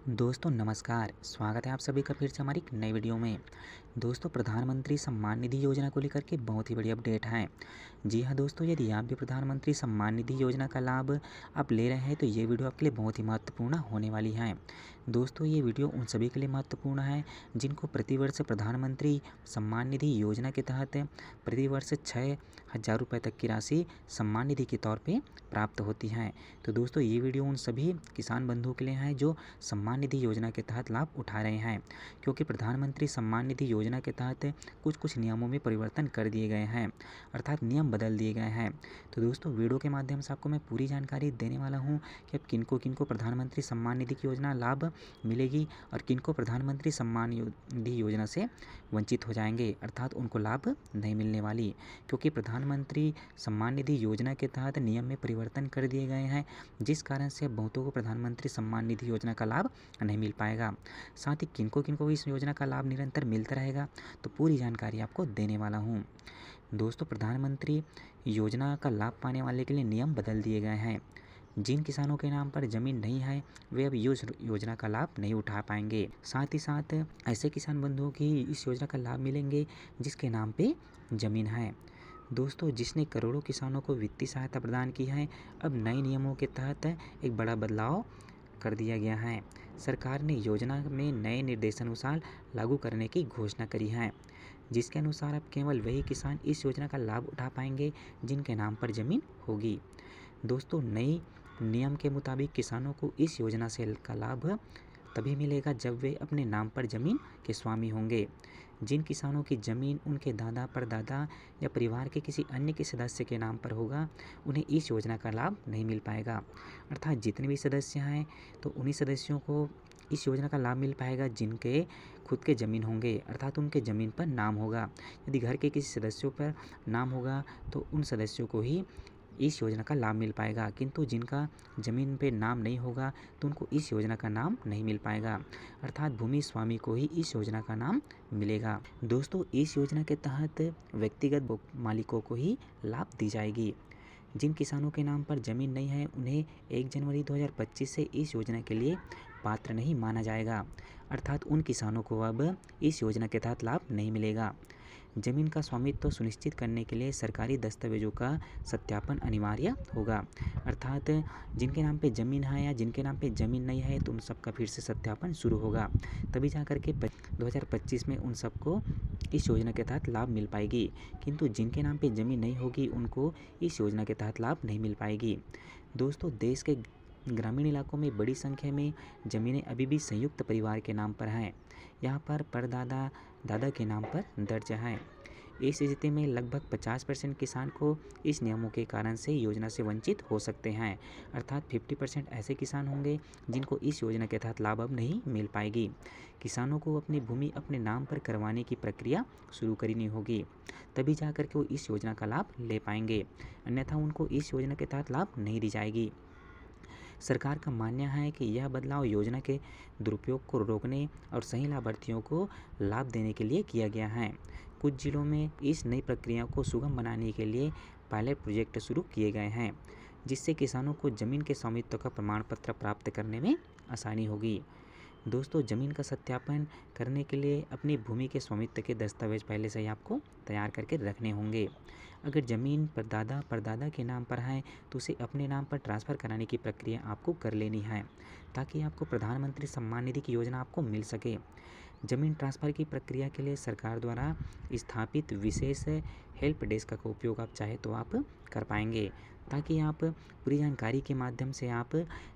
दोस्तों नमस्कार, स्वागत है आप सभी का फिर से हमारी एक नई वीडियो में। दोस्तों प्रधानमंत्री सम्मान निधि योजना को लेकर के बहुत ही बड़ी अपडेट है। जी हाँ दोस्तों, यदि आप भी प्रधानमंत्री सम्मान निधि योजना का लाभ आप ले रहे हैं तो ये वीडियो आपके लिए बहुत ही महत्वपूर्ण होने वाली है। दोस्तों ये वीडियो उन सभी के लिए महत्वपूर्ण है जिनको प्रतिवर्ष प्रधानमंत्री सम्मान निधि योजना के तहत प्रतिवर्ष 6,000 रुपये तक की राशि सम्मान निधि के तौर पे प्राप्त होती है। तो दोस्तों ये वीडियो उन सभी किसान बंधुओं के लिए है जो सम्मान निधि योजना के तहत लाभ उठा रहे हैं, क्योंकि प्रधानमंत्री सम्मान निधि योजना के तहत कुछ नियमों में परिवर्तन कर दिए गए हैं, अर्थात नियम बदल दिए गए हैं। तो दोस्तों वीडियो के माध्यम से आपको मैं पूरी जानकारी देने वाला हूं कि अब किनको प्रधानमंत्री सम्मान निधि की योजना लाभ मिलेगी और किनको प्रधानमंत्री सम्मान निधि योजना से वंचित हो जाएंगे, अर्थात उनको लाभ नहीं मिलने वाली, क्योंकि प्रधानमंत्री सम्मान निधि योजना के तहत नियम में परिवर्तन कर दिए गए हैं, जिस कारण से बहुतों को प्रधानमंत्री सम्मान निधि योजना का लाभ नहीं मिल पाएगा। साथ ही किनको इस योजना का लाभ निरंतर मिलता रहेगा, तो पूरी जानकारी आपको देने वाला हूँ। दोस्तों प्रधानमंत्री योजना का लाभ पाने वाले के लिए नियम बदल दिए गए हैं। जिन किसानों के नाम पर ज़मीन नहीं है वे अब योजना का लाभ नहीं उठा पाएंगे। साथ ही साथ ऐसे किसान बंधुओं की इस योजना का लाभ मिलेंगे जिसके नाम पे ज़मीन है। दोस्तों जिसने करोड़ों किसानों को वित्तीय सहायता प्रदान की है, अब नए नियमों के तहत एक बड़ा बदलाव कर दिया गया है। सरकार ने योजना में नए निर्देशानुसार लागू करने की घोषणा करी है, जिसके अनुसार अब केवल वही किसान इस योजना का लाभ उठा पाएंगे जिनके नाम पर ज़मीन होगी। दोस्तों नई नियम के मुताबिक किसानों को इस योजना से का लाभ तभी मिलेगा जब वे अपने नाम पर ज़मीन के स्वामी होंगे। जिन किसानों की ज़मीन उनके दादा परदादा या परिवार के किसी अन्य के सदस्य के नाम पर होगा, उन्हें इस योजना का लाभ नहीं मिल पाएगा। अर्थात जितने भी सदस्य हैं तो उन्हीं सदस्यों को इस योजना का लाभ मिल पाएगा जिनके खुद के ज़मीन होंगे, अर्थात उनके ज़मीन पर नाम होगा। यदि घर के किसी सदस्यों पर नाम होगा तो उन सदस्यों को ही इस योजना का लाभ मिल पाएगा, किंतु जिनका ज़मीन पे नाम नहीं होगा तो उनको इस योजना का नाम नहीं मिल पाएगा, अर्थात भूमि स्वामी को ही इस योजना का नाम मिलेगा। दोस्तों इस योजना के तहत व्यक्तिगत मालिकों को ही लाभ दी जाएगी। जिन किसानों के नाम पर ज़मीन नहीं है उन्हें 1 जनवरी 2025 से इस योजना के लिए पात्र नहीं माना जाएगा, अर्थात उन किसानों को अब इस योजना के तहत लाभ नहीं मिलेगा। ज़मीन का स्वामित्व सुनिश्चित करने के लिए सरकारी दस्तावेजों का सत्यापन अनिवार्य होगा, अर्थात जिनके नाम पे ज़मीन है या जिनके नाम पे ज़मीन नहीं है तो उन सबका फिर से सत्यापन शुरू होगा, तभी जा कर के 2025 में उन सबको इस योजना के तहत लाभ मिल पाएगी। किंतु जिनके नाम पे ज़मीन नहीं होगी उनको इस योजना के तहत लाभ नहीं मिल पाएगी। दोस्तों देश के ग्रामीण इलाकों में बड़ी संख्या में ज़मीनें अभी भी संयुक्त परिवार के नाम पर हैं। यहाँ पर परदादा दादा के नाम पर दर्ज हैं। इस स्थिति में लगभग 50% किसान को इस नियमों के कारण से योजना से वंचित हो सकते हैं, अर्थात 50% ऐसे किसान होंगे जिनको इस योजना के तहत लाभ अब नहीं मिल पाएगी। किसानों को अपनी भूमि अपने नाम पर करवाने की प्रक्रिया शुरू करनी होगी, तभी जाकर के वो इस योजना का लाभ ले पाएंगे, अन्यथा उनको इस योजना के तहत लाभ नहीं दी जाएगी। सरकार का मानना है कि यह बदलाव योजना के दुरुपयोग को रोकने और सही लाभार्थियों को लाभ देने के लिए किया गया है। कुछ जिलों में इस नई प्रक्रिया को सुगम बनाने के लिए पायलट प्रोजेक्ट शुरू किए गए हैं, जिससे किसानों को ज़मीन के स्वामित्व का प्रमाण पत्र प्राप्त करने में आसानी होगी। दोस्तों ज़मीन का सत्यापन करने के लिए अपनी भूमि के स्वामित्व के दस्तावेज पहले से ही आपको तैयार करके रखने होंगे। अगर ज़मीन परदादा के नाम पर है तो उसे अपने नाम पर ट्रांसफ़र कराने की प्रक्रिया आपको कर लेनी है, ताकि आपको प्रधानमंत्री सम्मान निधि की योजना आपको मिल सके। ज़मीन ट्रांसफ़र की प्रक्रिया के लिए सरकार द्वारा स्थापित विशेष हेल्प डेस्क का उपयोग आप चाहे तो आप कर पाएंगे, ताकि आप पूरी जानकारी के माध्यम से आप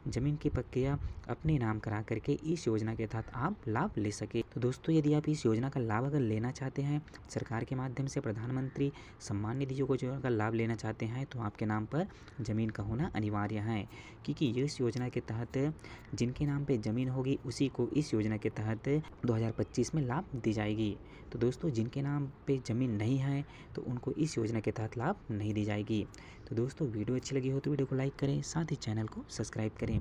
ज़मीन की प्रक्रिया अपने नाम करा करके इस योजना के तहत आप लाभ ले सके। तो दोस्तों यदि आप इस योजना का लाभ अगर लेना चाहते हैं, सरकार के माध्यम से प्रधानमंत्री सम्मान निधि योजना का लाभ लेना चाहते हैं, तो आपके नाम पर ज़मीन का होना अनिवार्य है, क्योंकि इस योजना के तहत जिनके नाम पे ज़मीन होगी उसी को इस योजना के तहत 2025 में लाभ दी जाएगी। तो दोस्तों जिनके नाम पे ज़मीन नहीं है तो उनको इस योजना के तहत लाभ नहीं दी जाएगी। तो दोस्तों वीडियो अच्छी लगी हो तो वीडियो को लाइक करें, साथ ही चैनल को सब्सक्राइब करें।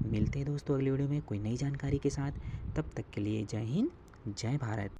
मिलते हैं दोस्तों अगली वीडियो में कोई नई जानकारी के साथ, तब तक के लिए जय हिंद जय भारत।